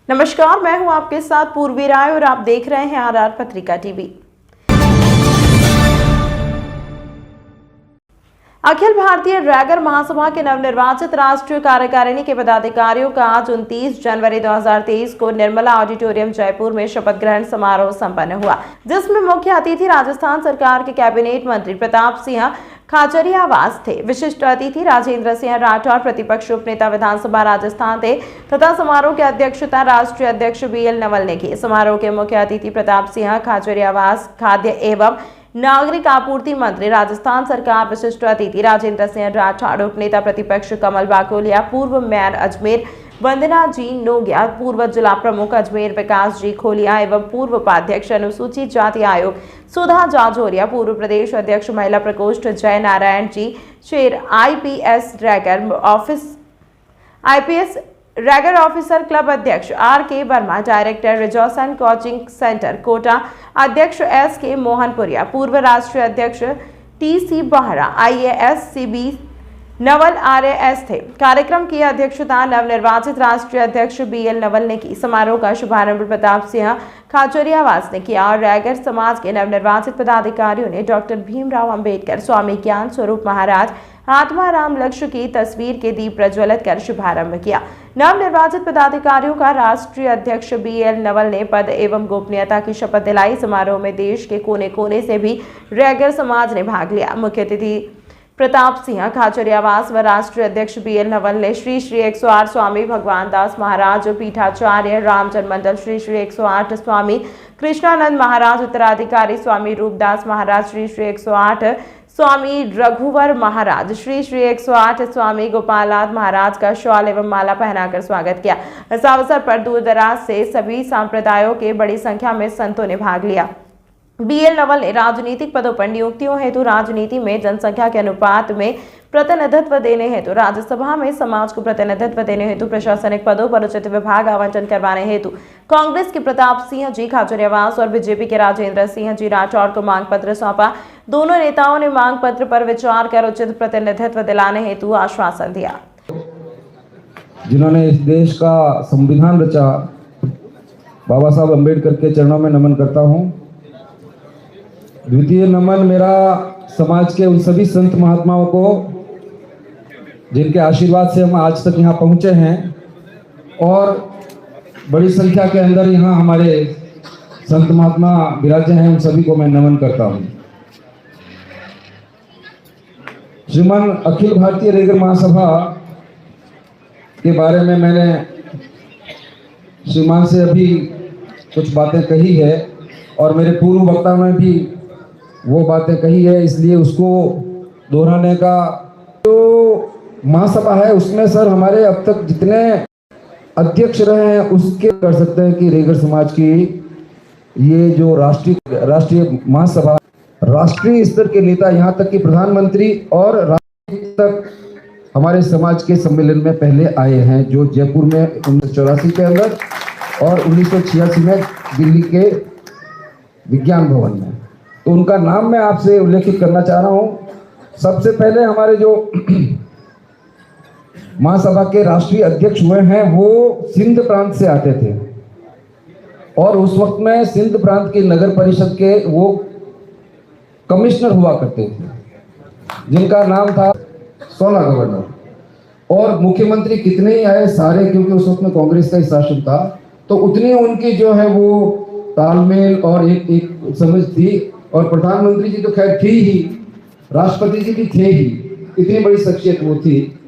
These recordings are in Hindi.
नमस्कार, मैं हूं आपके साथ पूर्वी राय और आप देख रहे हैं आरआर पत्रिका टीवी। अखिल भारतीय रैगर महासभा के नवनिर्वाचित राष्ट्रीय कार्यकारिणी के पदाधिकारियों का आज 29 जनवरी 2023 को निर्मला ऑडिटोरियम जयपुर में शपथ ग्रहण समारोह संपन्न हुआ, जिसमें मुख्य अतिथि राजस्थान सरकार के कैबिनेट मंत्री प्रताप सिंह खाचरियावास थे। विशिष्ट अतिथि राजेंद्र सिंह राठौर प्रतिपक्ष उपनेता विधानसभा राजस्थान थे तथा समारोह की अध्यक्षता राष्ट्रीय अध्यक्ष BL नवल ने की। समारोह के मुख्य अतिथि प्रताप सिंह खाचरियावास, खाद्य एवं नागरिक आपूर्ति मंत्री राजस्थान सरकार, विशिष्ट अतिथि राजेंद्र सिंह राठौर, उपनेता प्रतिपक्ष कमल बाकोलिया, पूर्व मेयर अजमेर वंदना जी नोगिया, पूर्व जिला प्रमुख अजमेर विकास जी खोलिया एवं पूर्व उपाध्यक्ष अनुसूचित जाति आयोग सुधा जाजोरिया, पूर्व प्रदेश अध्यक्ष महिला प्रकोष्ठ जय Narayan ji Sher, IPS Raigar officer club अध्यक्ष RK Verma, director resorts and coaching centre Kota अध्यक्ष SK मोहनपुरिया, पूर्व राष्ट्रीय अध्यक्ष TC बहरा, IAS CB नवल RAS थे। कार्यक्रम की अध्यक्षता नवनिर्वाचित राष्ट्रीय अध्यक्ष BL नवल ने की। समारोह का शुभारंभ प्रताप सिंह खाचरियावास ने किया और रैगर समाज के नवनिर्वाचित पदाधिकारियों ने डॉक्टर भीमराव अंबेडकर, स्वामी ज्ञान स्वरूप महाराज, आत्माराम लक्ष्य की तस्वीर के दीप प्रज्वलित कर शुभारंभ किया। नवनिर्वाचित पदाधिकारियों का राष्ट्रीय अध्यक्ष BL नवल ने पद एवं गोपनीयता की शपथ दिलाई। समारोह में देश के कोने कोने से भी रैगर समाज ने भाग लिया। मुख्य अतिथि प्रताप सिंह खाचरियावास व राष्ट्रीय अध्यक्ष BL नवल ने श्री 108 स्वामी भगवान दास महाराज पीठाचार्य रामचंद्र मंडल, श्री 108 स्वामी कृष्णानंद महाराज उत्तराधिकारी, स्वामी रूपदास महाराज, श्री 108 स्वामी रघुवर महाराज, श्री 108 स्वामी गोपालनाथ महाराज का शॉल एवं माला पहनाकर स्वागत किया। इस अवसर पर दूर दराज से सभी संप्रदायों के बड़ी संख्या में संतों ने भाग लिया। BL नवल ने राजनीतिक पदों पर नियुक्तियों हेतु राजनीति में जनसंख्या के अनुपात में प्रतिनिधित्व देने हेतु, राज्यसभा में समाज को प्रतिनिधित्व देने हेतु, प्रशासनिक पदों पर उचित विभाग आवंटन करवाने हेतु कांग्रेस के प्रताप सिंह जी खाचरियावास और बीजेपी के राजेंद्र सिंह जी राठौर को मांग पत्र सौंपा। दोनों नेताओं ने मांग पत्र पर विचार कर उचित प्रतिनिधित्व दिलाने हेतु आश्वासन दिया। जिन्होंने इस देश का संविधान रचा, बाबा साहब अम्बेडकर के चरणों में नमन करता हूँ। द्वितीय नमन मेरा समाज के उन सभी संत महात्माओं को जिनके आशीर्वाद से हम आज तक यहाँ पहुँचे हैं और बड़ी संख्या के अंदर यहाँ हमारे संत महात्मा विराजे हैं, उन सभी को मैं नमन करता हूँ। श्रीमान अखिल भारतीय रैगर महासभा के बारे में मैंने श्रीमान से अभी कुछ बातें कही है और मेरे पूर्व वक्ताओं ने भी वो बातें कही है, इसलिए उसको दोहराने का जो महासभा है उसमें सर हमारे अब तक जितने अध्यक्ष रहे हैं उसके कर सकते हैं कि रैगर समाज की ये जो राष्ट्रीय महासभा, राष्ट्रीय स्तर के नेता यहाँ तक कि प्रधानमंत्री और राष्ट्रीय तक हमारे समाज के सम्मेलन में पहले आए हैं, जो जयपुर में 1984 के अंदर और 1986 में दिल्ली के विज्ञान भवन में। तो उनका नाम मैं आपसे उल्लेखित करना चाह रहा हूँ। सबसे पहले हमारे जो महासभा के राष्ट्रीय अध्यक्ष हुए हैं वो सिंध प्रांत से आते थे और उस वक्त में सिंध प्रांत की नगर परिषद के वो कमिश्नर हुआ करते थे, जिनका नाम था सोना गवर्नर। और मुख्यमंत्री कितने ही आए सारे, क्योंकि उस वक्त में कांग्रेस का ही शासन था, तो उतनी उनकी जो है वो तालमेल और एक समझ थी। और प्रधानमंत्री जी तो खैर थी ही, राष्ट्रपति जी भी थे ही, इतनी बड़ी शख्सियत वो थी।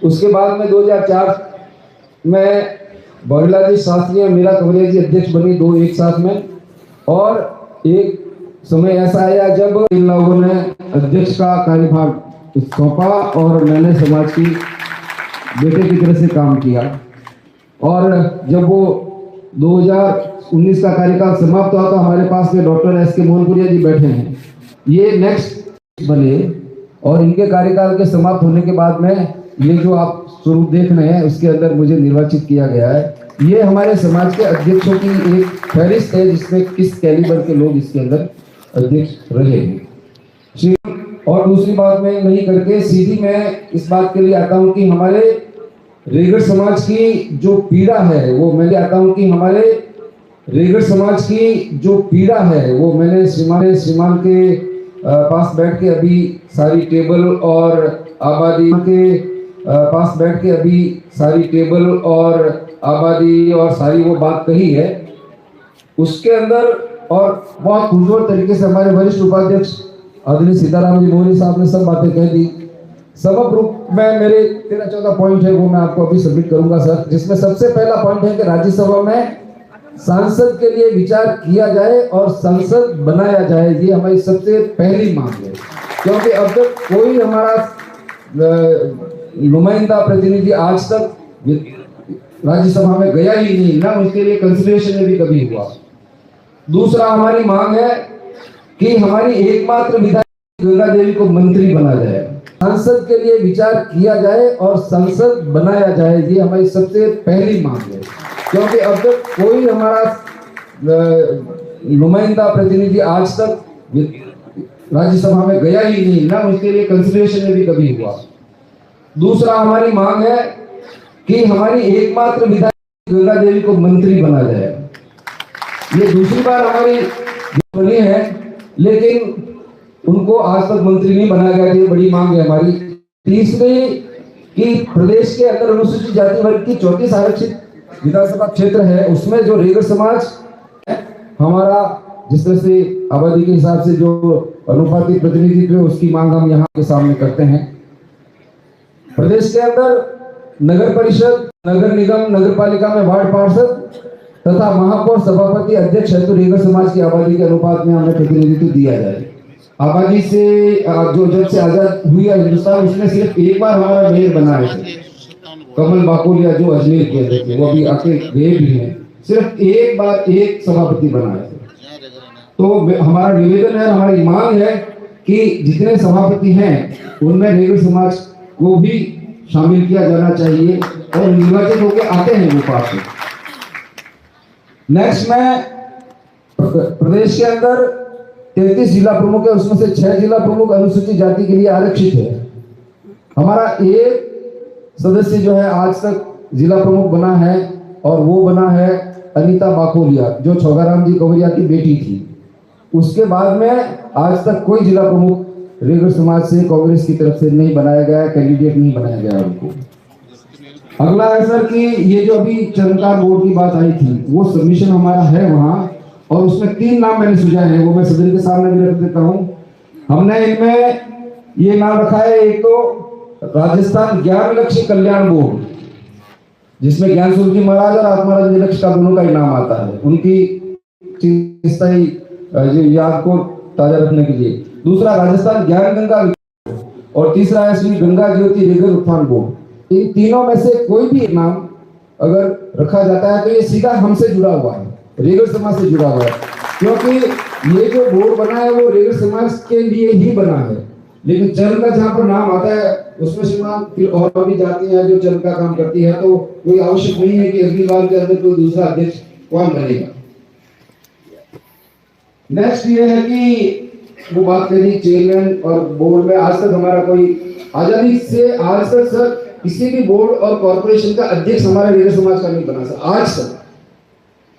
उसके बाद में 2004 में बघेला जी शास्त्री और मीरा कंवरिया जी अध्यक्ष बनी, दो एक साथ में। और एक समय ऐसा आया जब इन लोगों ने अध्यक्ष का कार्यभार सौंपा और मैंने समाज की बेटे की तरह से काम किया। और जब वो 2019 का कार्यकाल समाप्त हुआ तो हमारे पास में डॉक्टर SK मोहनपुरिया जी बैठे हैं, ये नेक्स्ट बने और इनके कार्यकाल के समाप्त होने के बाद में ये जो आप स्वरूप देख रहे हैं उसके अंदर मुझे निर्वाचित किया गया है। ये हमारे समाज के अध्यक्षों की एक फहरिस्त है जिसमें किस कैलिबर के लोग इसके अंदर अध्यक्ष रहे हैं। और दूसरी बात मैं नहीं करके सीधी मैं इस बात के लिए आता हूं कि हमारे रेगड़ समाज की जो पीड़ा है वो मैं कहता हूं कि हमारे रेगड़ समाज की जो पीड़ा है वो मैंने श्रीमान के पास बैठ के अभी सारी टेबल और आबादी के पास बैठ के अभी सारी टेबल और आबादी और सारी वो बात कही है उसके अंदर, और बहुत खूबसूरत तरीके से हमारे वरिष्ठ उपाध्यक्ष आदरणीय सीताराम जी मौर्य साहब ने सब बातें कह दी। सबक रूप में मेरे 13-14 पॉइंट है वो मैं आपको अभी सबमिट करूंगा सर, जिसमें सबसे पहला पॉइंट है कि राज्यसभा में सांसद के लिए विचार किया जाए और संसद बनाया जाए। ये हमारी सबसे पहली मांग है, क्योंकि अब तक कोई हमारा नुमाइंदा प्रतिनिधि आज तक राज्यसभा में गया ही नहीं, ना उसके लिए कंसिडरेशन में भी कभी हुआ। दूसरा हमारी मांग है कि हमारी एकमात्र विधायक गंगा देवी को मंत्री बना जाए, संसद के लिए विचार किया जाए और संसद बनाया जाए। ये हमारी सबसे पहली मांग है, क्योंकि अब तक कोई हमारा नुमाइंदा प्रतिनिधि आज तक राज्यसभा में गया ही नहीं, ना उसके लिए कंसिडरेशन में भी कभी हुआ। दूसरा हमारी मांग है कि हमारी एकमात्र विधायक गंगा देवी को मंत्री बना जाए। ये दूसरी बार हमारी बनी है, लेकिन उनको आज तक मंत्री नहीं बनाया गया। ये बड़ी मांग है हमारी। तीसरी कि प्रदेश के अंदर अनुसूचित जाति वर्ग की 34 आरक्षित विधानसभा क्षेत्र है, उसमें जो रेगड़ समाज हमारा जिस तरह से आबादी के हिसाब से जो अनुपातिक प्रतिनिधित्व है उसकी मांग हम यहाँ के सामने करते हैं। प्रदेश के अंदर नगर परिषद, नगर निगम, नगर पालिका में वार्ड पार्षद तथा महापौर, सभापति, अध्यक्ष हेतु रेगड़ समाज की आबादी के अनुपात में हमें प्रतिनिधित्व दिया जाए। आबादी से जो जब से आजाद हुई है हिंदुस्तान, उसमें सिर्फ एक बार हमारा मेयर बना है कमल बाकोलिया, जो अजमेर के थे, वो अभी आके गए भी हैं। सिर्फ एक बार एक सभापति बनाए थे। तो हमारा निवेदन है, हमारी मांग है कि जितने सभापति हैं उनमें रेगड़ समाज को भी शामिल किया जाना चाहिए और निर्वाचित होकर आते हैं वो पार्टी। नेक्स्ट में प्रदेश के अंदर 33 जिला प्रमुख है, उसमें से 6 जिला प्रमुख अनुसूचित जाति के लिए आरक्षित है। हमारा एक सदस्य जो है आज तक जिला प्रमुख बना है और वो बना है अनीता बाकोलिया, जो छोगाराम जी कवरिया की बेटी थी। उसके बाद में आज तक कोई जिला प्रमुख रेगड़ समाज से कांग्रेस की तरफ से नहीं बनाया गया, कैंडिडेट नहीं बनाया गया उनको। अगला है सर कि ये जो अभी चरणकार बोर्ड की बात आई थी, वो सबमिशन हमारा है वहां, और उसमें 3 नाम मैंने सुझाए हैं, वो मैं सदन के सामने भी रख देता हूं। हमने इनमें ये नाम रखा है, एक तो राजस्थान ज्ञान लक्ष्य कल्याण बोर्ड, जिसमें ज्ञान सूर्य जी महाराज और आत्मानंद लक्ष्य का दोनों का ही नाम आता है, उनकी याद को ताजा रखने के लिए। दूसरा राजस्थान ज्ञान गंगा, और तीसरा है श्री गंगा ज्योति रेगड़ उत्थान बोर्ड। इन तीनों में से कोई भी नाम अगर रखा जाता है तो ये सीधा हमसे जुड़ा हुआ है, रेगड़ समाज से जुड़ा हुआ है, क्योंकि ये जो बोर्ड बना है वो रेगड़ समाज के लिए ही बना है। लेकिन चरण का जहाँ पर नाम आता है उसमें श्रीमान फिर और भी जाती है जो चरण का काम करती है, तो कोई आवश्यक नहीं है कि अगली बार के अंदर कोई दूसरा अध्यक्ष कौन बनेगा। नेक्स्ट ये है कि वो बात करी चेयरमैन और बोर्ड में, आज तक हमारा कोई आजादी से आज तक सर किसी भी बोर्ड और कॉर्पोरेशन का अध्यक्ष हमारे रेगड़ समाज का नहीं बना सर, आज तक।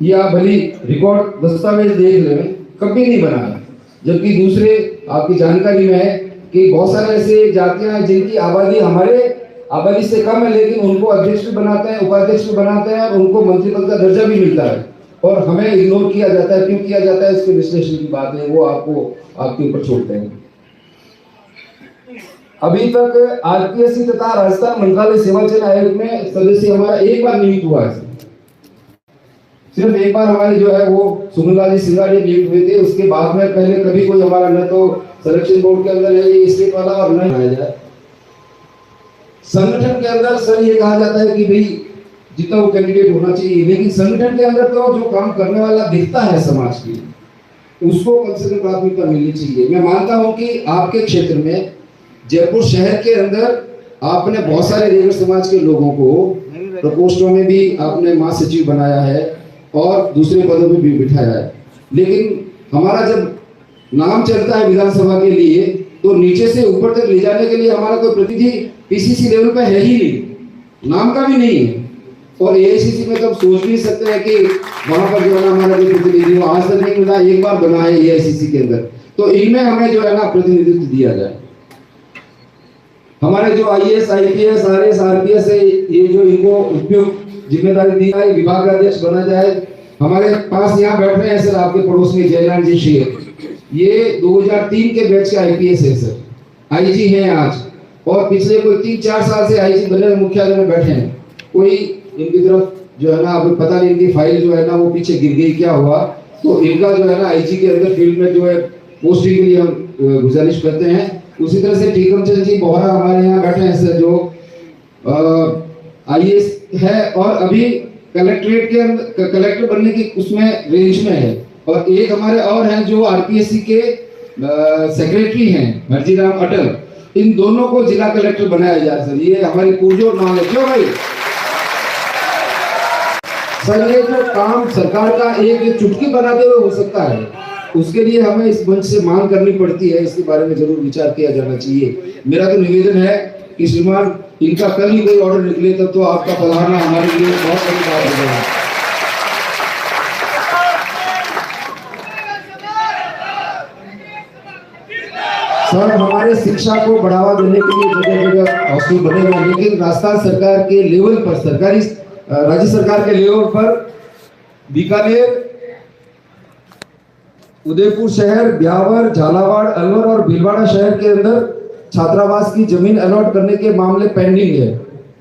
ये आप भली रिकॉर्ड दस्तावेज देख लें, कभी नहीं बना है। जबकि दूसरे आपकी जानकारी में है कि बहुत सारे ऐसे जातियां हैं जिनकी आबादी हमारे आबादी से कम है, लेकिन उनको अध्यक्ष भी बनाते हैं, उपाध्यक्ष भी बनाते हैं और उनको मंत्री पद का दर्जा भी मिलता है, और हमें इग्नोर किया जाता है। क्यों किया जाता है इसके विश्लेषण की बात है, वो आपको आपके ऊपर छोड़ते हैं। अभी तक आरपीएससी तथा राजस्थान मंत्रालय सेवा चयन आयोग में सदस्य हमारा एक बार नियुक्त हुआ है, सिर्फ एक बार हमारे जो है वो सुगंधा जी सिंगाड़ी नियुक्त हुए थे। उसके बाद में पहले कभी कोई हमारा न तो सिलेक्शन बोर्ड के अंदर है ये स्टेट वाला और न आया जाए। संगठन के अंदर सर ये कहा जाता है कि भाई जितना वो कैंडिडेट होना चाहिए, लेकिन संगठन के अंदर तो जो काम करने वाला दिखता है समाज की, उसको कम से कम प्राथमिकता मिलनी चाहिए। मैं मानता हूं कि आपके क्षेत्र में जयपुर शहर के अंदर आपने बहुत सारे रेगड़ समाज के लोगों को प्रकोष्ठों में भी आपने महासचिव बनाया है और दूसरे पदों पे भी बिठाया है, लेकिन हमारा जब नाम चलता है विधानसभा के लिए तो नीचे से ऊपर तक ले जाने के लिए हमारा कोई प्रतिनिधि पीसीसी लेवल पे है ही नहीं। नाम का भी नहीं है। और एआईसीसी में तो हम सोच भी नहीं सकते हैं कि वहां पर जो है ना हमारा जो प्रतिनिधि हो, आज तक नहीं मिला, एक बार बना है एआईसीसी के अंदर। तो इनमें हमें जो है ना प्रतिनिधित्व दिया जाए। हमारे जो आईएएस, आईपीएस, आरएस, आरपीएस है, ये जो इनको उपयुक्त जिम्मेदारी दी जाए, विभाग अध्यक्ष बना जाए। हमारे पास यहाँ बैठ रहे हैं सर, आपके पड़ोस में जयराम जी शेर, ये 2003 के बैच के आईपीएस है सर, आईजी हैं आज, और पिछले कोई 3-4 साल से आईजी बने मुख्यालय में बैठे हैं। कोई इनकी तरफ जो है ना, अभी पता नहीं इनकी फाइल जो है ना वो पीछे गिर गई, क्या हुआ, तो इनका जो है ना आईजी के अंदर फील्ड में जो है पोस्टिंग के लिए हम गुजारिश करते हैं। उसी तरह से टीकम चंद जी बोहरा हमारे यहाँ बैठे हैं सर, जो आईएएस है और अभी कलेक्ट्रेट के अंदर कलेक्टर बनने की उसमें रेंज में है। और एक हमारे और हैं जो आरपीएससी के सेक्रेटरी हैं, हरजीराम अटल, इन दोनों को जिला कलेक्टर बनाया जाए सर। ये हमारी पुरजोर मांग है। क्यों भाई सर, ये जो काम सरकार का एक चुटकी बनाते हुए हो सकता है, उसके लिए हमें इस मंच से मांग करनी पड़ती है। इसके बारे में जरूर विचार किया जाना चाहिए। मेरा तो निवेदन है कि श्रीमान, इनका कल ही कोई ऑर्डर निकले तब तो आपका पधारना हमारे लिए बहुत बड़ी बात हो जाएगी। सर, हमारे शिक्षा को बढ़ावा देने के लिए जगह जगह हॉस्टल बने हुए, लेकिन राजस्थान सरकार के लेवल पर, सरकारी राज्य सरकार के लेवल पर बीकानेर, उदयपुर शहर, ब्यावर, झालावाड़, अलवर और भीलवाड़ा शहर के अंदर छात्रावास की जमीन अलॉट करने के मामले पेंडिंग है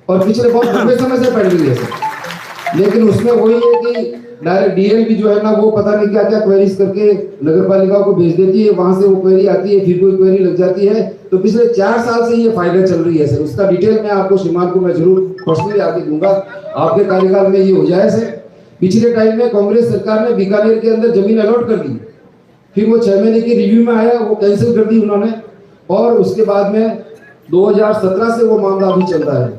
और पिछले बहुत लंबे समय से पेंडिंग है सर। लेकिन उसमें वही है कि डायरेक्ट डीएल भी जो है ना वो पता नहीं क्या क्या क्वेरीज करके नगर पालिका को भेज देती है, वहां से वो क्वेरी आती है, फिर कोई क्वेरी लग जाती है। तो पिछले 4 साल से ये फाइलें चल रही है सर। उसका डिटेल मैं आपको श्रीमान को मैं जरूर पर्सनली आके दूंगा, आपके कार्यकाल में ये हो जाए सर। पिछले टाइम में कांग्रेस सरकार ने बीकानेर के अंदर जमीन अलॉट कर दी, फिर वो 6 महीने की रिव्यू में आया, वो कैंसिल कर दी उन्होंने, और उसके बाद में 2017 से वो मामला अभी चल रहा है,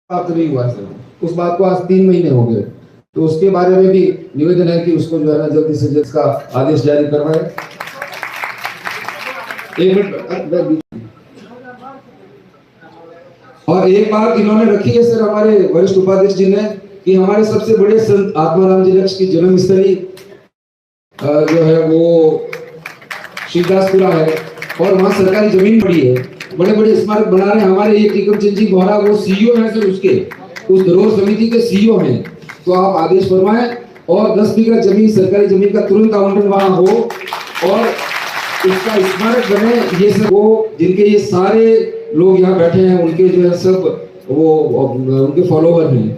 प्राप्त नहीं हुआ सर। उस बात को आज 3 महीने हो गए। तो उसके बारे में भी निवेदन है कि उसको जो है ना जल्दी से जल्द का आदेश जारी करवाएं। एक मिनट। और एक बात इन्होंने रखी है सर हमारे वरिष्ठ उपाध्यक्ष जी ने, कि हमारे सबसे बड़े संत आत्माराम जी लक्ष्य की जन्मस्थली जो है वो शिवदासपुरा है, और वहाँ सरकारी जमीन पड़ी है, बड़े बड़े स्मारक बना रहे हैं। हमारे ये टीकम चंद जी बोहरा वो सीईओ हैं सर, उसके उस धरोहर समिति के सीईओ हैं। तो आप आदेश फरमाएं और 10 बीघा जमीन, सरकारी जमीन का तुरंत आवंटन वहां हो और उसका स्मारक बने। ये सब वो जिनके ये सारे लोग यहाँ बैठे हैं, उनके जो है सब वो उनके फॉलोवर हैं।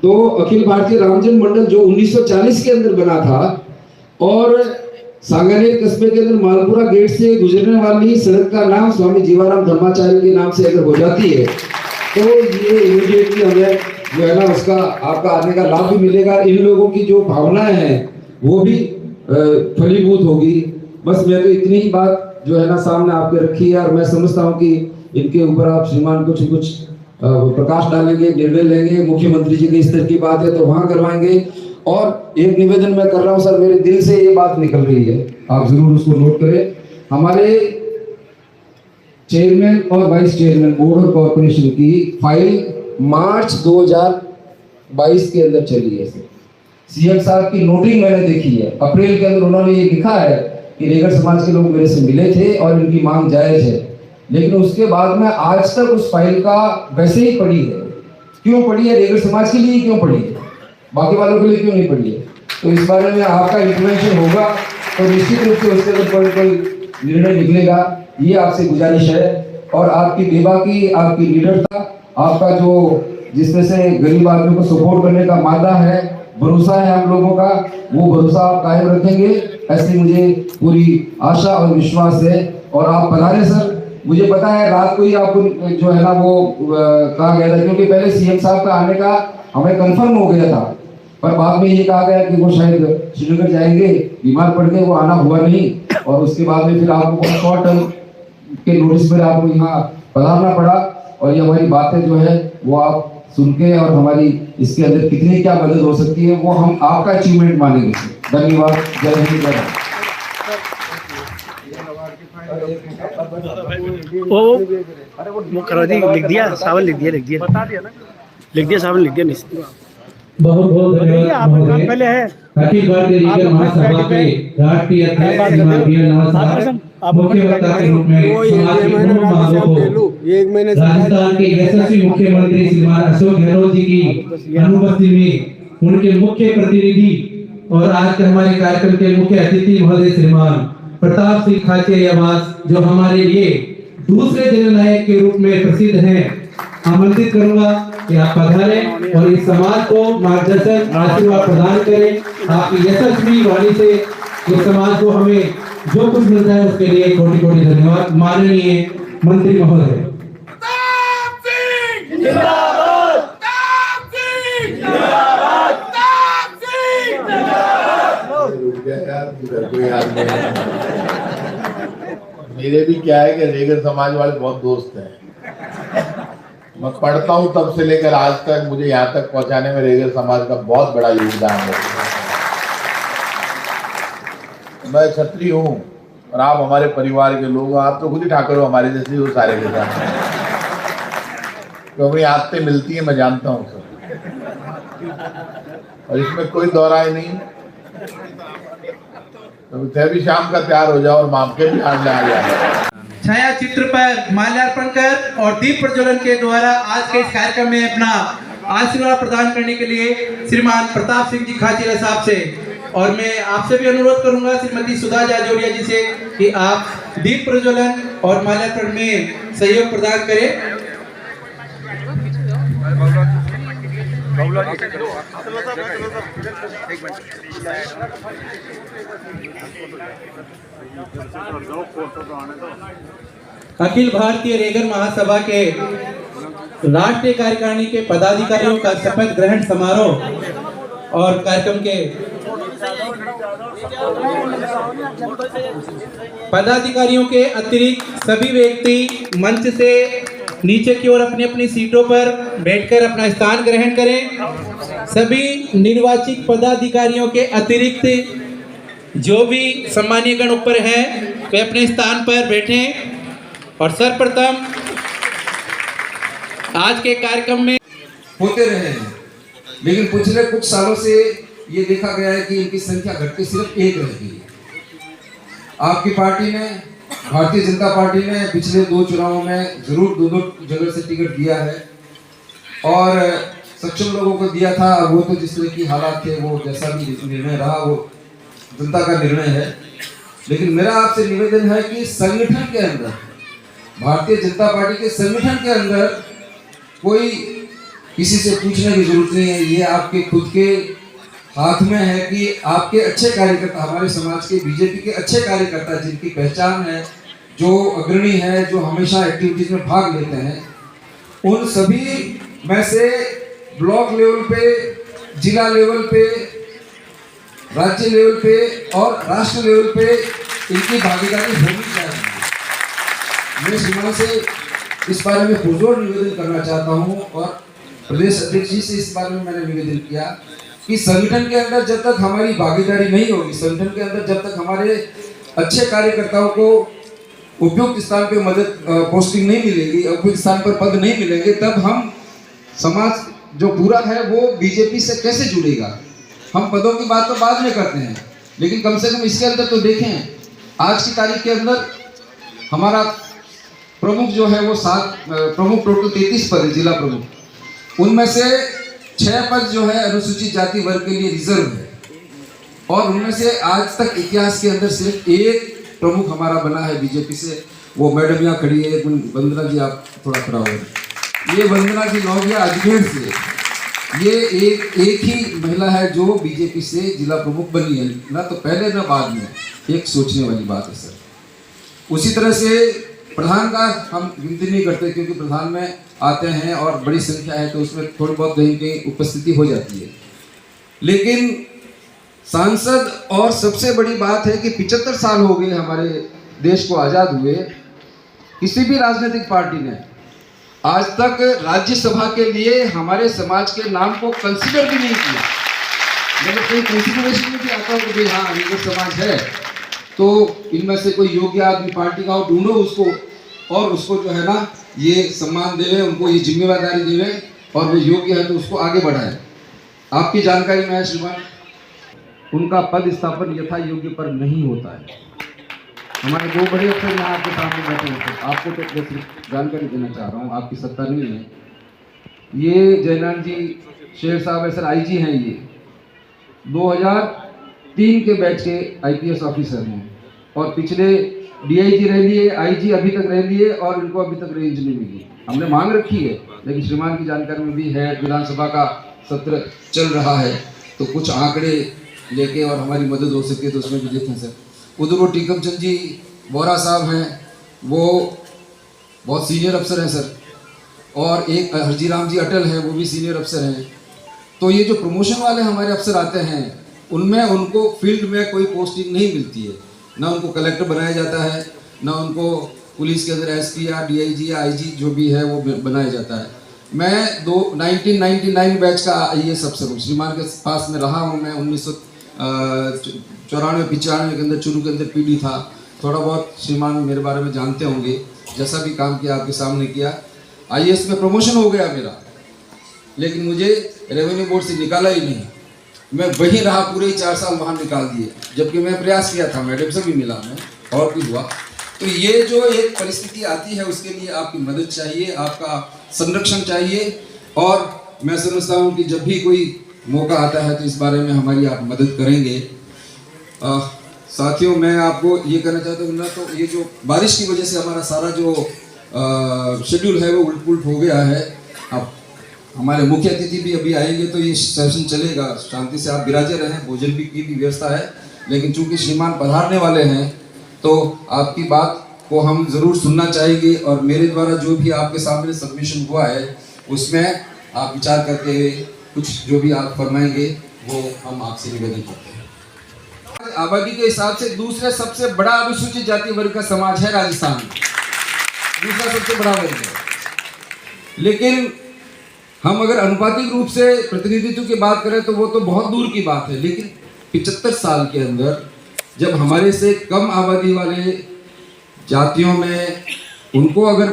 तो अखिल भारतीय रामजन्म मंडल जो 1940 के अंदर बना था, और सांगानेर कस्बे के अंदर मालपुरा गेट से गुजरने वाली सड़क का नाम स्वामी जीवाराम धर्माचार्य के नाम से अगर हो जाती है, तो ये इमीडिएटली हमें जो है ना उसका आपका आने का लाभ भी मिलेगा। इन लोगों की जो भावनाएं हैं वो भी फलीभूत होगी। बस मैं तो इतनी ही बात जो है ना सामने आपके रखी है, और मैं समझता हूँ कि इनके ऊपर आप श्रीमान कुछ प्रकाश डालेंगे, निर्णय लेंगे। मुख्यमंत्री जी के स्तर की बात है तो वहां करवाएंगे। और एक निवेदन मैं कर रहा हूँ सर, मेरे दिल से ये बात निकल रही है, आप जरूर उसको नोट करें। हमारे चेयरमैन और vice chairman board of corporation की फाइल मार्च 2022 के अंदर चली है। सीएम साहब की नोटिंग मैंने देखी है, अप्रैल के अंदर उन्होंने ये लिखा है कि रेगड़ समाज के लोग मेरे से मिले थे और इनकी मांग जायज है। लेकिन उसके बाद में आज तक उस फाइल का वैसे ही पड़ी है। क्यों पड़ी है? रेगड़ समाज के लिए क्यों पड़ी है, बाकी वालों के लिए क्यों नहीं पड़ी है? तो इस बारे में आपका इंफॉर्मेशन होगा तो निश्चित रूप से उसके ऊपर कोई निर्णय निकलेगा, ये आपसे गुजारिश है। और आपकी बेबाकी, आपकी निडरता, आपका जो जिसमें से गरीब आदमी को सपोर्ट करने का मादा है, भरोसा है हम लोगों का, वो भरोसा आप कायम रखेंगे, ऐसी मुझे पूरी आशा और विश्वास है। और आप पधारे सर, मुझे पता है रात को ही आपको जो है ना वो कहा गया था, क्योंकि पहले सीएम साहब का आने का हमें कंफर्म हो गया था, पर बाद में ये कहा गया कि वो शायद श्रीनगर जाएंगे, बीमार पड़ गए, वो आना हुआ नहीं। और उसके बाद में फिर आपको शॉर्ट टर्म के नोटिस पर आपको यहाँ पधारना पड़ा। और ये हमारी बातें जो है वो आप सुन के, और हमारी इसके अंदर कितनी क्या मदद हो सकती है वो हम आपका अचीवमेंट मानेंगे। धन्यवाद। जय हिंद, जय भारत। वो करा दी, लिख दिया सावन, लिख दिया बता दिया ना, लिख दिया सावन, लिख दिया नहीं। बहुत बहुत धन्यवाद महोदय। पहले है अखिल भारतीय लीगर महासभा के राष्ट्रीय अध्यक्ष श्रीमान नवाज मुख्य वक्ता के रूप में समाज के पूर्व महानुभाव राजस्थान के यशस्वी मुख्यमंत्री श्रीमान अशोक गहलोत जी की अनुपस्थिति में उनके मुख्य प्रतिनिधि और आज के हमारे कार्यक्रम के मुख्य अतिथि महोदय श्रीमान प्रताप सिंह खाचरियावास, जो हमारे लिए दूसरे जननायक के रूप में प्रसिद्ध हैं, आमंत्रित करूंगा कि आप पधारें और इस समाज को मार्गदर्शन आशीर्वाद प्रदान करें। आपकी यशस्वी वाणी से इस समाज को हमें जो कुछ मिलता है उसके लिए कोटि कोटि धन्यवाद। माननीय मंत्री महोदय। मेरे भी क्या है कि रेगर समाज वाले बहुत दोस्त हैं। मैं पढ़ता हूँ तब से लेकर आज तक, मुझे यहाँ तक पहुँचाने में रेगर समाज का बहुत बड़ा योगदान है। मैं क्षत्रिय हूँ और आप हमारे परिवार के लोग हो, आप तो खुद ही ठाकुर हो हमारे जैसे हो सारे के साथ। तो अपनी आदतें मिलती हैं, मैं जानता हूँ सर, और इसमें कोई दोहराई नहीं। तो भी शाम का तैयार हो जाओ और माप के भी आज आ जाए। छाया चित्र पर माल्यार्पण कर और दीप प्रज्वलन के द्वारा आज के इस कार्यक्रम में अपना आशीर्वाद प्रदान करने के लिए श्रीमान प्रताप सिंह जी खाचरिया साहब से, और मैं आपसे भी अनुरोध करूंगा श्रीमती सुधा जाजौरिया जी से कि आप दीप प्रज्वलन और माल्यार्पण में सहयोग प्रदान करें। अखिल भारतीय रेगर महासभा के राष्ट्रीय कार्यकारिणी के पदाधिकारियों का शपथ ग्रहण समारोह और कार्यक्रम के पदाधिकारियों के अतिरिक्त सभी व्यक्ति मंच से नीचे की ओर अपनी अपनी सीटों पर बैठकर अपना स्थान ग्रहण करें। सभी निर्वाचित पदाधिकारियों के अतिरिक्त जो भी सम्मानीय गण ऊपर हैं वे अपने स्थान पर बैठें। और सर्वप्रथम आज के कार्यक्रम में होते रहे हैं, लेकिन पिछले कुछ सालों से ये देखा गया है कि इनकी संख्या घटके सिर्फ एक रह गई है। आपकी पार्टी ने, भारतीय जनता पार्टी ने पिछले 2 चुनावों में जरूर 2 जगह से टिकट दिया है और सक्षम लोगों को दिया था। वो तो जिस तरह की हालात थे, वो जैसा भी निर्णय रहा वो जनता का निर्णय है। लेकिन मेरा आपसे निवेदन है कि संगठन के अंदर, भारतीय जनता पार्टी के संगठन के अंदर कोई किसी से पूछने की जरूरत नहीं है। ये आपके खुद के हाथ में है कि आपके अच्छे कार्यकर्ता, हमारे समाज के बीजेपी के अच्छे कार्यकर्ता जिनकी पहचान है, जो अग्रणी है, जो हमेशा एक्टिविटीज में भाग लेते हैं, उन सभी में से ब्लॉक लेवल पे, जिला लेवल पे, राज्य लेवल पे और राष्ट्र लेवल पे इनकी भागीदारी होनी चाहिए। मैं श्रीमान से इस बारे में पुरजोर निवेदन करना चाहता हूं और प्रदेश अध्यक्ष जी से इस बारे में मैंने निवेदन किया कि संगठन के अंदर जब तक हमारी भागीदारी नहीं होगी, संगठन के अंदर जब तक हमारे अच्छे कार्यकर्ताओं को उपयुक्त स्थान पे मदद पोस्टिंग नहीं मिलेगी, उपयुक्त स्थान पर पद नहीं मिलेंगे, तब हम समाज जो पूरा है वो बीजेपी से कैसे जुड़ेगा। हम पदों की बात तो बाद में करते हैं, लेकिन कम से कम इसके अंदर तो देखें, आज की तारीख के अंदर हमारा प्रमुख जो है वो 7 प्रमुख, टोटल 33 पद है जिला प्रमुख। उनमें से 6 पद जो है अनुसूचित जाति वर्ग के लिए रिजर्व है और उनमें से आज तक इतिहास के अंदर सिर्फ एक प्रमुख हमारा बना है बीजेपी से। वो मैडम यहाँ खड़ी है, वंदना जी, आप थोड़ा खड़ा हो। ये वंदना जी नौगिया अजमेर से, ये एक ही महिला है जो बीजेपी से जिला प्रमुख बनी है, ना तो पहले ना बाद में। एक सोचने वाली बात है सर। उसी तरह से प्रधान का हम गिनती नहीं करते क्योंकि प्रधान में आते हैं और बड़ी संख्या है तो उसमें थोड़ी बहुत कहीं कहीं उपस्थिति हो जाती है। लेकिन सांसद, और सबसे बड़ी बात है कि 75 साल हो गए हमारे देश को आज़ाद हुए, किसी भी राजनीतिक पार्टी ने आज तक राज्यसभा के लिए हमारे समाज के नाम को कंसीडर भी नहीं किया। मतलब कोई कंसिडरेशन में भी आता हो कि हाँ रेगर समाज है तो इनमें से कोई योग्य आदमी पार्टी का हो, ढूंढो उसको और उसको जो है ना ये सम्मान देवें, उनको ये जिम्मेदारी देवें और वे योग्य है तो उसको आगे बढ़ाएं। आपकी जानकारी में है श्रीमान, उनका पद स्थापन यथा योग्य पर नहीं होता है। हमारे दो बड़े अफसर यहाँ आपके सामने बैठे हैं, आपको तो बस जानकारी देना चाह रहा हूँ, आपकी सत्ता नहीं है। ये जयनारायण जी शेर साहब सर आईजी हैं, ये 2003 के बैच के आईपीएस ऑफिसर हैं और पिछले डीआईजी रह लिए, आईजी अभी तक रह लिए और इनको अभी तक रेंज नहीं मिली। हमने मांग रखी है, लेकिन श्रीमान की जानकारी में भी है, विधानसभा का सत्र चल रहा है तो कुछ आंकड़े लेके और हमारी मदद हो सके तो उसमें भी देखें सर। उधर वो टीकम चंद जी बोरा साहब हैं, वो बहुत सीनियर अफसर हैं सर, और एक हरजीराम जी अटल हैं, वो भी सीनियर अफसर हैं। तो ये जो प्रमोशन वाले हमारे अफसर आते हैं उनमें उनको फील्ड में कोई पोस्टिंग नहीं मिलती है, ना उनको कलेक्टर बनाया जाता है, ना उनको पुलिस के अंदर एसपी या डीआईजी या आईजी जो भी है वो बनाया जाता है। मैं 1999 बैच का आईएएस अफसर हूँ, श्रीमान के पास में रहा हूँ। मैं 1994-95 के अंदर चुरू के अंदर पीडी था। थोड़ा बहुत श्रीमान मेरे बारे में जानते होंगे, जैसा भी काम किया आपके सामने किया। आईएएस में प्रमोशन हो गया मेरा, लेकिन मुझे रेवेन्यू बोर्ड से निकाला ही नहीं। मैं वहीं रहा, पूरे 4 साल वहाँ निकाल दिए, जबकि मैं प्रयास किया था, मैडम से भी मिला मैं और भी हुआ। तो ये जो एक परिस्थिति आती है उसके लिए आपकी मदद चाहिए, आपका संरक्षण चाहिए। और मैं समझता हूँ कि जब भी कोई मौका आता है तो इस बारे में हमारी आप मदद करेंगे। साथियों, मैं आपको ये कहना चाहता हूँ ना, तो ये जो बारिश की वजह से हमारा सारा जो शेड्यूल है वो उलट पुलट हो गया है। अब हमारे मुख्य अतिथि भी अभी आएंगे तो ये सेशन चलेगा, शांति से आप विराजे रहें, भोजन भी की भी व्यवस्था है। लेकिन चूंकि श्रीमान पधारने वाले हैं तो आपकी बात को हम ज़रूर सुनना चाहेंगे और मेरे द्वारा जो भी आपके सामने सबमिशन हुआ है उसमें आप विचार करते हुए कुछ जो भी आप फरमाएंगे वो हम आपसे निवेदन करते हैं। आबादी के हिसाब से दूसरा सबसे बड़ा अनुसूचित जाति वर्ग का समाज है राजस्थान, दूसरा सबसे बड़ा वर्ग है। लेकिन हम अगर अनुपातिक रूप से प्रतिनिधित्व की बात करें तो वो तो बहुत दूर की बात है। लेकिन 75 साल के अंदर जब हमारे से कम आबादी वाले जातियों में उनको अगर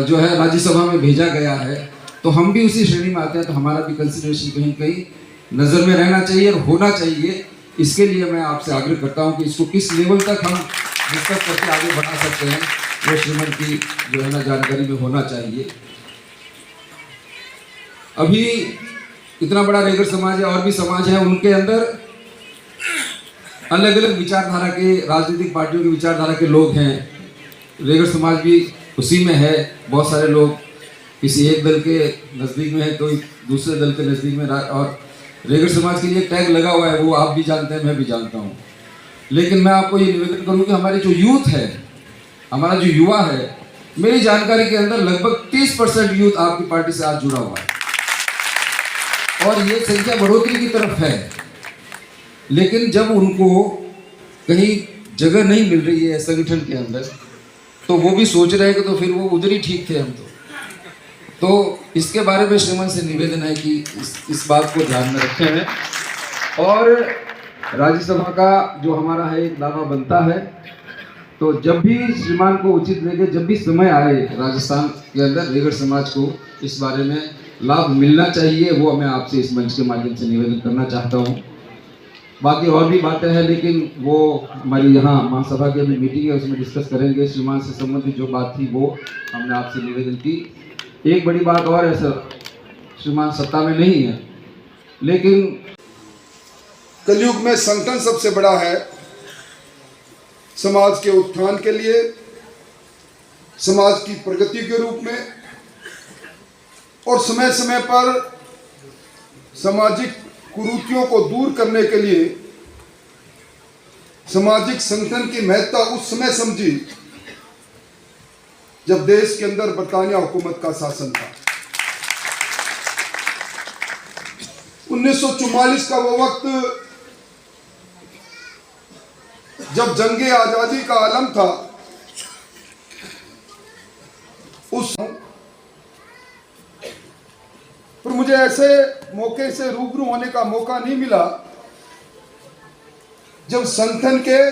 जो है राज्यसभा में भेजा गया है तो हम भी उसी श्रेणी में आते हैं, तो हमारा भी कंसिडरेशन कहीं कहीं नज़र में रहना चाहिए और होना चाहिए। इसके लिए मैं आपसे आग्रह करता हूं कि इसको किस लेवल तक हम डिस्कस करके आगे बढ़ा सकते हैं वो श्रीमन की जो है ना जानकारी में होना चाहिए। अभी इतना बड़ा रेगर समाज है और भी समाज है, उनके अंदर अलग अलग विचारधारा के, राजनीतिक पार्टियों की विचारधारा के लोग हैं। रेगर समाज भी उसी में है। बहुत सारे लोग किसी एक दल के नज़दीक में है, कोई दूसरे दल के नज़दीक में, और रेगर समाज के लिए टैग लगा हुआ है, वो आप भी जानते हैं, मैं भी जानता हूँ। लेकिन मैं आपको ये निवेदन करूँ कि हमारी जो यूथ है, हमारा जो युवा है, मेरी जानकारी के अंदर लगभग 30% यूथ आपकी पार्टी से आज जुड़ा हुआ है और ये संख्या बढ़ोतरी की तरफ है। लेकिन जब उनको कहीं जगह नहीं मिल रही है संगठन के अंदर तो वो भी सोच रहे हैं कि तो फिर वो उधर ही ठीक थे हम तो इसके बारे में श्रीमान से निवेदन है कि इस बात को ध्यान में रखे हैं। और राज्यसभा का जो हमारा है एक दावा बनता है, तो जब भी श्रीमान को उचित लगे, जब भी समय आए राजस्थान के अंदर रेगर समाज को इस बारे में लाभ मिलना चाहिए, वो मैं आपसे इस मंच के माध्यम से निवेदन करना चाहता हूँ। बाकी और भी बातें हैं लेकिन वो हमारी यहाँ महासभा की अभी मीटिंग है, उसमें डिस्कस करेंगे। श्रीमान से संबंधित जो बात थी वो हमने आपसे निवेदन की। एक बड़ी बात और है सर, श्रीमान सत्ता में नहीं है लेकिन कलयुग में संगठन सबसे बड़ा है। समाज के उत्थान के लिए, समाज की प्रगति के रूप में और समय समय पर सामाजिक कुरीतियों को दूर करने के लिए सामाजिक संगठन की महत्ता उस समय समझी जब देश के अंदर बरतानिया हुकूमत का शासन था। 1944 का वो वक्त जब जंगे आजादी का आलम था, उस पर मुझे ऐसे मौके से रूबरू होने का मौका नहीं मिला जब संगठन के,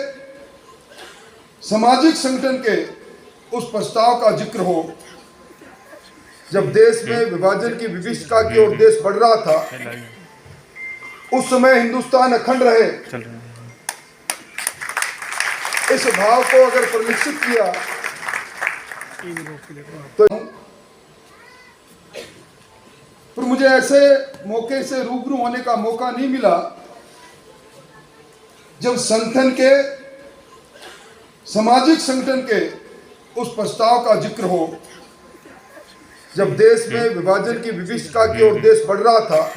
सामाजिक संगठन के उस प्रस्ताव का जिक्र हो जब देश में विभाजन की विभीषिका की ओर देश बढ़ रहा था। उस समय हिंदुस्तान अखंड रहे, इस भाव को अगर परिलक्षित किया तो पर मुझे ऐसे मौके से रूबरू होने का मौका नहीं मिला जब संगठन के, सामाजिक संगठन के उस प्रस्ताव का जिक्र हो जब देश में विभाजन की विभीषिका की ओर देश बढ़ रहा था।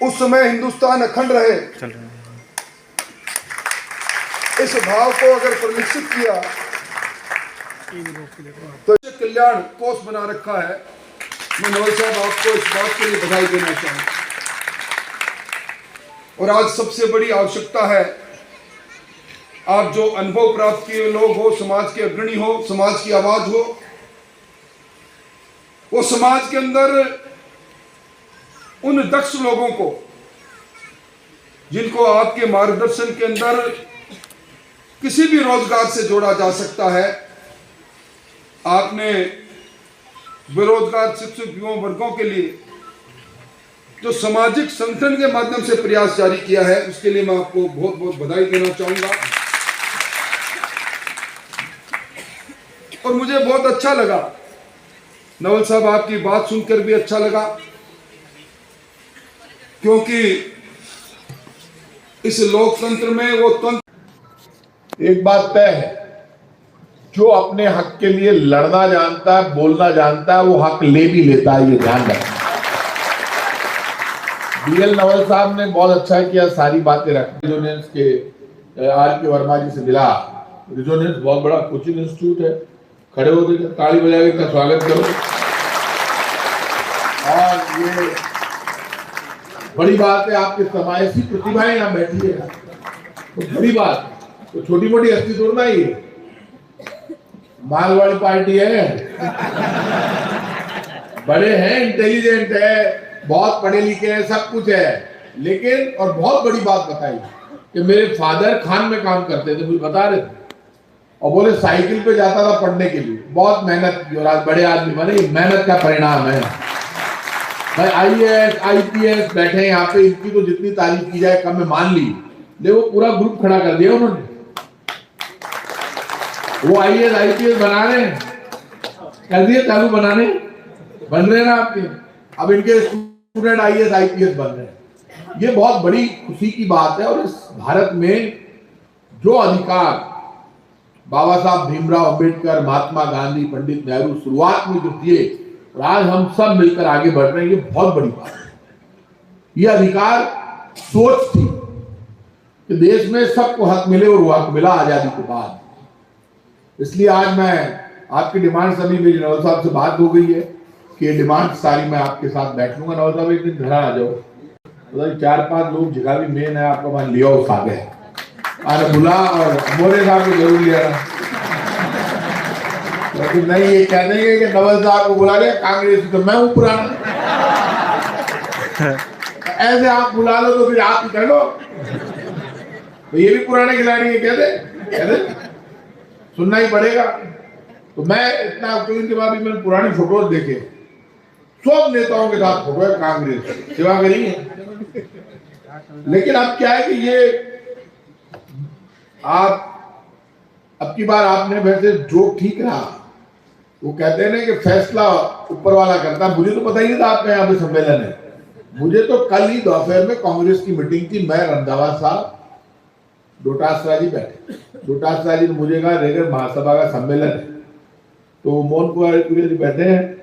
उस समय हिंदुस्तान अखंड रहे, इस भाव को अगर परिलक्षित किया तो कल्याण कोष बना रखा है। मैं नवल साहब आपको इस बात के लिए बधाई देना चाहूँ। और आज सबसे बड़ी आवश्यकता है, आप जो अनुभव प्राप्त किए लोग हो, समाज के अग्रणी हो, समाज की आवाज हो, वो समाज के अंदर उन दक्ष लोगों को जिनको आपके मार्गदर्शन के अंदर किसी भी रोजगार से जोड़ा जा सकता है। आपने बेरोजगार शिक्षित युवा वर्गों के लिए जो सामाजिक संगठन के माध्यम से प्रयास जारी किया है, उसके लिए मैं आपको बहुत बहुत बधाई देना चाहूंगा। और मुझे बहुत अच्छा लगा नवल साहब, आपकी बात सुनकर भी अच्छा लगा, क्योंकि इस लोकतंत्र में वो तंत्र, एक बात तय है, जो अपने हक के लिए लड़ना जानता है, बोलना जानता है, वो हक ले भी लेता है, ये ध्यान रखना। बीएल नवल साहब ने बहुत अच्छा किया, सारी बातें रखी। रिजोनेंस के आर के वर्मा जी से मिला। रिजोनेंस बहुत बड़ा कोचिंग इंस्टीट्यूट है, खड़े होकर ताली बजा के इनका स्वागत करो। और ये बड़ी बात है, आपके समाजी प्रतिभाएं यहाँ बैठी है, तो बड़ी बात, तो छोटी मोटी हस्ती थोड़ा ही है, मारवाड़ी पार्टी है, बड़े हैं, इंटेलिजेंट है, बहुत पढ़े लिखे हैं, सब कुछ है। लेकिन और बहुत बड़ी बात बताई कि मेरे फादर खान में काम करते थे, मुझे बता रहे थे, और बोले साइकिल पे जाता था पढ़ने के लिए, बहुत मेहनत की और आज बड़े आदमी बने। मेहनत का परिणाम है भाई। आईएएस आईपीएस बैठे यहाँ पे, इनकी तो जितनी तारीफ की जाए कम में मान ली, ले वो पूरा ग्रुप खड़ा कर दिया उन्होंने। वो आईएएस आईपीएस बना रहे हैं, कर दिए चालू बनाने, बन रहे ना आपके, अब इनके स्टूडेंट आईएएस आईपीएस बन रहे हैं। ये बहुत बड़ी खुशी की बात है। और इस भारत में जो अधिकार बाबा साहब भीमराव अंबेडकर, महात्मा गांधी, पंडित नेहरू शुरुआत में जो दिए, और आज हम सब मिलकर आगे बढ़ रहे हैं, ये बहुत बड़ी बात है। ये अधिकार सोच थी कि देश में सबको हक मिले, और वो हक मिला आजादी के बाद। इसलिए आज मैं आपकी डिमांड, सभी मेरी नवल साहब से बात हो गई है कि ये डिमांड सारी मैं आपके साथ बैठ लूंगा। नवल साहब एक दिन घर आ जाओ, तो 4-5 लोग जगह भी मेन है आपका, मान लिया उस आगे अरे बुला, और मोरे साहब को जरूर लिया ना, लेकिन नहीं ये कह देंगे कि नवल साहब को बुला लिया कांग्रेस, तो मैं हूं पुराना। ऐसे आप बुला लो तो फिर आप ही कर लो, तो ये भी पुराने खिलाड़ी कह दे सुनना ही पड़ेगा। तो मैं इतना के बाद भी मैंने पुरानी फोटोज देखे, सब नेताओं के साथ फोटो है, कांग्रेस सेवा करी है। लेकिन अब क्या है कि ये आप अब की बार आपने वैसे जो ठीक रहा, वो कहते हैं ना कि फैसला ऊपर वाला करता। मुझे तो पता ही नहीं था आपका यहाँ पे सम्मेलन है। मुझे तो कल ही दोपहर में कांग्रेस की मीटिंग थी, मैं, रंधावा साहब, डोटासरा जी बैठे। डोटासरा जी ने मुझे कहा रेगर महासभा का सम्मेलन है, तो मोहन कुमार जी बैठे हैं,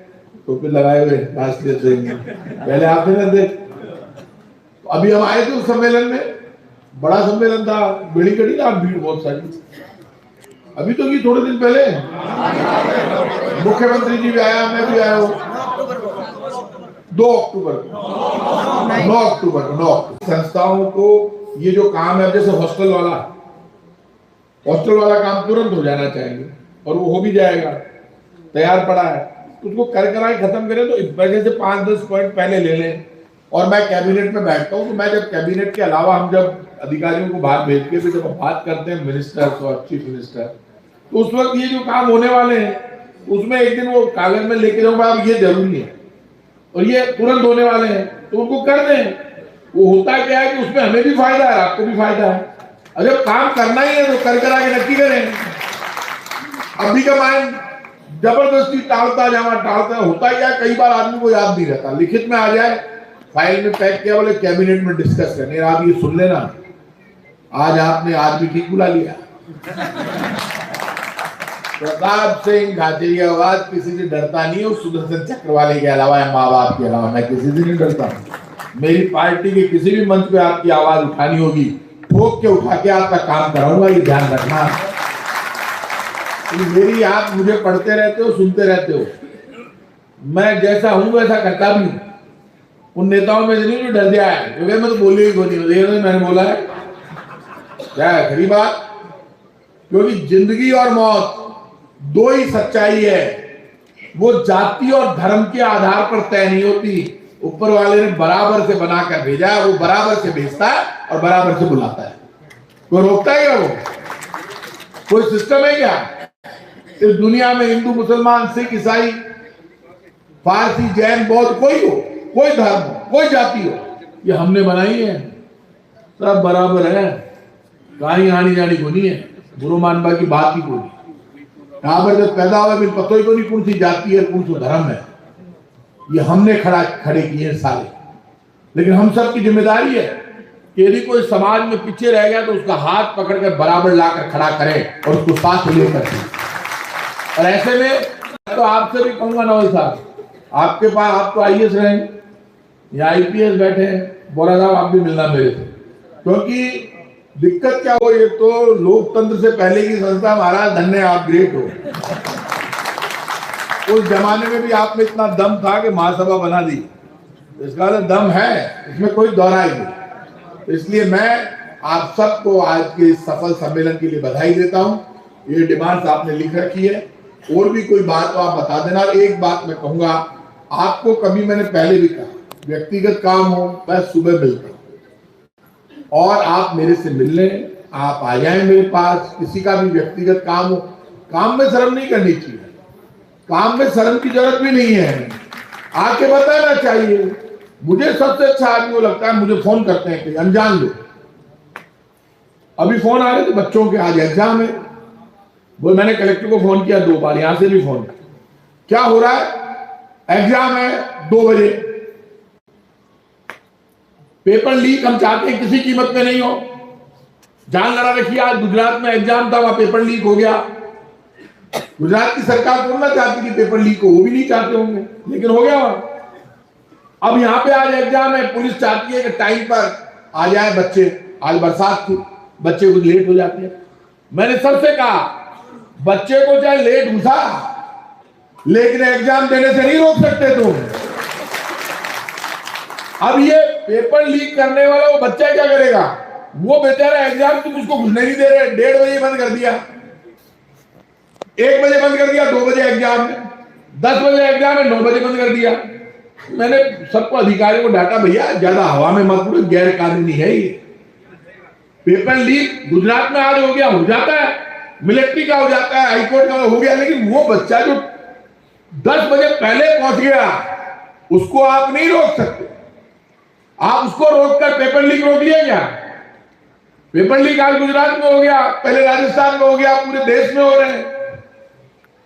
टोपी लगाए हुए, राष्ट्रीय देंगे, पहले आपने न देख। तो अभी हम आए थे उस सम्मेलन में, बड़ा सम्मेलन था, बड़ी कड़ी ना भीड़ बहुत सारी। अभी तो की थोड़े दिन पहले मुख्यमंत्री जी भी आया, मैं भी आया हूँ। 9 अक्टूबर को संस्थाओं को ये जो काम है, जैसे हॉस्टल वाला काम तुरंत हो जाना चाहिए, और वो हो भी जाएगा, तैयार पड़ा है। उसको कर कराए खत्म करें, तो इस वजह से 5-10 पॉइंट पहले ले लें। और मैं कैबिनेट में बैठता हूँ, तो मैं जब कैबिनेट के अलावा हम जब अधिकारियों को बाहर भेज के भी जब बात करते हैं मिनिस्टर और चीफ मिनिस्टर, तो उस वक्त ये जो काम होने वाले हैं उसमें एक दिन वो कागज में लेके जाऊंगा, अब ये जरूरी है और ये तुरंत होने वाले हैं, तो उनको कर दें। वो होता क्या है कि उसमें हमें भी फायदा है, आपको भी फायदा है। अगर काम करना ही है तो कर आगे नक्की करें। अभी का माइंड जबरदस्ती टालता होता क्या, कई बार आदमी को याद नहीं रहता। लिखित में आ जाए, फाइल में पैक किया, बोले कैबिनेट में डिस्कस करने, आप ये सुन लेना, आज आपने आदमी ठीक बुला लिया। प्रताप सिंह खाचरियावाद किसी से डरता नहीं है, सुदर्शन चक्र वाले के अलावा, माँ बाप के अलावा मैं किसी से नहीं डरता। मेरी पार्टी के किसी भी मंच पे आपकी आवाज उठानी होगी, ठोक के उठा के आपका काम कराऊंगा, ये ध्यान रखना। मेरी आप मुझे पढ़ते रहते हो, सुनते रहते हो, मैं जैसा हूं वैसा करता भी हूं। उन नेताओं में से नहीं जो डर गया है, क्योंकि मैं तो बोली ही कोई नहीं, मैंने बोला है क्या है खरी बात। क्योंकि जिंदगी और मौत दो ही सच्चाई है, वो जाति और धर्म के आधार पर तय नहीं होती। ऊपर वाले ने बराबर से बनाकर भेजा है, वो बराबर से भेजता है और बराबर से बुलाता है। कोई रोकता है क्या? वो कोई सिस्टम है क्या इस दुनिया में? हिंदू, मुसलमान, सिख, ईसाई, फारसी, जैन, बौद्ध, कोई हो, कोई धर्म हो, कोई जाति हो, ये हमने बनाई है, सब बराबर है। कहीं आनी जानी को नहीं है, गुरु मानवा की बात ही कोई। यहाँ पर जब पैदा हुआ फिर पता ही को नहीं कौन सी जाति है, कौन सा धर्म है, ये हमने खड़े किए हैं सारे। लेकिन हम सब की जिम्मेदारी है कि यदि कोई समाज में पीछे रह गया तो उसका हाथ पकड़कर बराबर लाकर खड़ा करें और उसको साथ लेकर। और ऐसे में तो आपसे भी कहूंगा नवल साहब, आपके पास आप तो IAS रहे या IPS बैठे हैं, बोरा साहब आप भी मिलना मेरे से। क्योंकि दिक्कत क्या हो, ये तो लोकतंत्र से पहले की संस्था, महाराज धन्य आप, ग्रेट हो। उस जमाने में भी आप में इतना दम था कि महासभा बना दी, इसका तो दम है, इसमें कोई दोहराई नहीं। इसलिए मैं आप सबको आज के इस सफल सम्मेलन के लिए बधाई देता हूं। ये डिमांड्स आपने लिख रखी है, और भी कोई बात तो आप बता देना। एक बात मैं कहूंगा आपको, कभी मैंने पहले भी कहा, व्यक्तिगत काम हो मैं सुबह मिलता हूं और आप मेरे से मिल लें, आप आ जाए मेरे पास। किसी का भी व्यक्तिगत काम हो, काम में शर्म नहीं करनी चाहिए, काम में शर्म की जरूरत भी नहीं है, आके बताना चाहिए। मुझे सबसे अच्छा आदमी वो लगता है, मुझे फोन करते हैं कि अनजान लोग, अभी फोन आ रहे थे बच्चों के, आज एग्जाम है, वो मैंने कलेक्टर को फोन किया 2 बार, यहां से भी फोन, क्या हो रहा है, एग्जाम है 2 बजे, पेपर लीक हम चाहते हैं किसी कीमत में नहीं हो। जान लड़ा रखिए, आज गुजरात में एग्जाम था, वहां पेपर लीक हो गया। गुजरात की सरकार तो ना चाहती कि पेपर लीक हो, वो भी नहीं चाहते होंगे, लेकिन हो गया वहां। अब यहाँ पे आज एग्जाम है, पुलिस चाहती है कि टाइम पर आ जाए बच्चे, आज बरसात थी, बच्चे कुछ लेट हो जाते हैं। मैंने सबसे कहा बच्चे को चाहे लेट घुसा, लेकिन एग्जाम देने से नहीं रोक सकते तुम। अब ये पेपर लीक करने वाला वो बच्चा क्या करेगा? वो बेचारा एग्जाम तुम उसको घुसने नहीं दे रहे, 1:30 बजे बंद कर दिया, 1 बजे बंद कर दिया, 2 बजे एग्जाम है, 10 बजे एग्जाम है, 9 बजे बंद कर दिया। मैंने सबको अधिकारियों को डांटा, भैया ज्यादा हवा में मत उड़ो, गैर कानूनी है ये। पेपर लीक गुजरात में आज हो गया, हो जाता है, मिलिट्री का हो जाता है, हाईकोर्ट का हो गया, लेकिन वो बच्चा जो 10 बजे पहले पहुंच गया उसको आप नहीं रोक सकते। आप उसको रोककर पेपर लीक रोक लिया क्या? पेपर लीक आज गुजरात में हो गया, पहले राजस्थान में हो गया, पूरे देश में हो रहे हैं।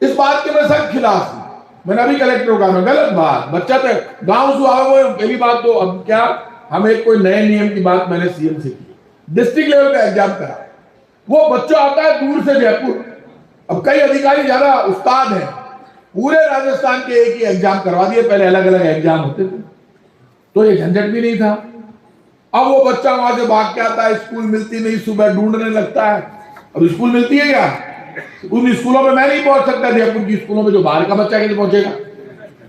इस बात के मैं सख्त खिलाफ हूं। मैंने अभी कलेक्टर को कहा, गलत बात, बच्चा तक गांव से आओ, पहली बात तो अब क्या, हम एक कोई नए नियम की बात मैंने CM से की, डिस्ट्रिक्ट लेवल पे एग्जाम करा, वो बच्चा आता है दूर से जयपुर। अब कई अधिकारी ज्यादा उस्ताद हैं, पूरे राजस्थान के एक ही एग्जाम करवा दिए, पहले अलग अलग एग्जाम होते थे, तो ये झंझट भी नहीं था। अब वो बच्चा वहां से भाग के आता है, स्कूल मिलती नहीं, सुबह ढूंढने लगता है। अब स्कूल मिलती है क्या? उन स्कूलों में मैं नहीं पहुंच सकता, जयपुर की स्कूलों में जो बाहर का बच्चा कैसे पहुंचेगा,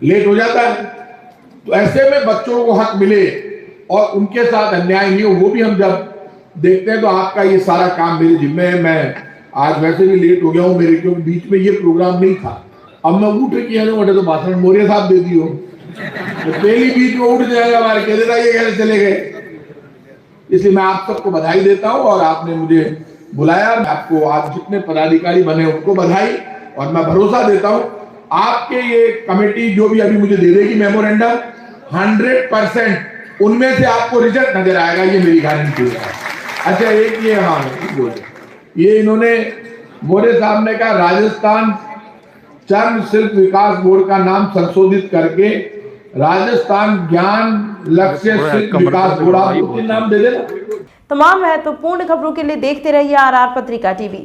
लेट हो जाता है। तो ऐसे में बच्चों को हक मिले और उनके साथ अन्याय नहीं हो, वो भी हम जब देखते हैं तो आपका ये सारा काम मेरे जिम्मे है। मैं आज वैसे भी लेट हो गया हूँ, मेरे क्योंकि बीच में ये प्रोग्राम नहीं था। अब मैं उठ किया तो भाषण मौर्य साहब दे दी हो, तो पहली बीच में उठ जाएगा, हमारे कह देता ये कैसे चले गए। इसलिए मैं आप सबको बधाई देता हूं और आपने मुझे बुलाया। आपको आज जितने पदाधिकारी बने उनको बधाई, और मैं भरोसा देता हूं आपके ये कमेटी जो भी अभी मुझे दे देगी मेमोरेंडम, 100% उनमें से आपको रिजल्ट नजर आएगा, ये मेरी गारंटी है। अच्छा, एक ये हाँ ये इन्होंने मोरे साहब ने कहा राजस्थान चर्म शिल्प विकास बोर्ड का नाम संशोधित करके राजस्थान ज्ञान लक्ष्य शिल्प विकास बोर्ड, आप नाम दे देना। तमाम महत्वपूर्ण खबरों के लिए देखते रहिए RR पत्रिका टीवी।